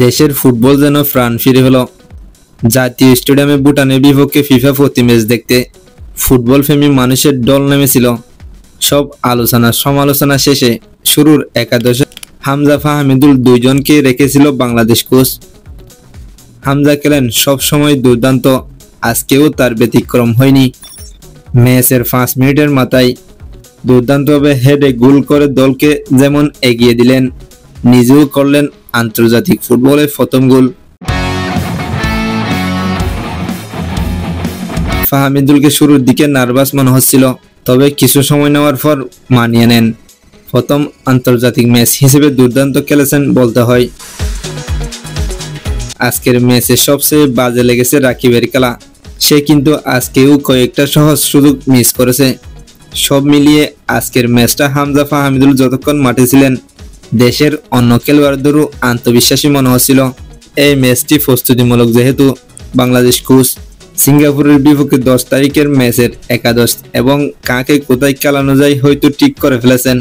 দেশের ফুটবল যেন প্রাণ ফিরে হলো। জাতীয় স্টেডিয়ামে ভুটানের বিপক্ষে ফিফা প্রতি ম্যাচ দেখতে ফুটবল প্রেমী মানুষের দল নেমেছিল। সব আলোচনা সমালোচনা শেষে শুরুর একাদশে হামজা ফাহমিদুল দুইজনকে রেখেছিল বাংলাদেশ কোচ। হামজা খেলেন সবসময় দুর্দান্ত, আজকেও তার ব্যতিক্রম হয়নি। ম্যাচের 5 মিনিটের মাথায় দুর্দান্তভাবে হেডে গোল করে দলকে যেমন এগিয়ে দিলেন, নিজেও করলেন আন্তর্জাতিক ফুটবলের প্রথম গোল। ফাহমিদুলকে শুরুর দিকে নার্ভাস মনে হচ্ছিল, তবে কিছু সময় নেওয়ার পর মানিয়ে নেন। প্রথম আন্তর্জাতিক ম্যাচ হিসেবে দুর্দান্ত খেলেছেন বলতে হয়। আজকের ম্যাচে সবচেয়ে বাজে লেগেছে রাকিবের খেলা। সে কিন্তু আজকেও কয়েকটা সহজ সুযোগ মিস করেছে। সব মিলিয়ে আজকের ম্যাচটা হামজা ফাহমিদুল যতক্ষণ মাঠে ছিলেন দেশের অন্য খেলোয়াড়দেরও আত্মবিশ্বাসী মনে হচ্ছিল। এই ম্যাচটি প্রস্তুতিমূলক, যেহেতু বাংলাদেশ কোচ সিঙ্গাপুরের বিপক্ষে 10 তারিখের ম্যাচের একাদশ এবং কাকে কোথায় খেলানো যায় হয়তো ঠিক করে ফেলেছেন।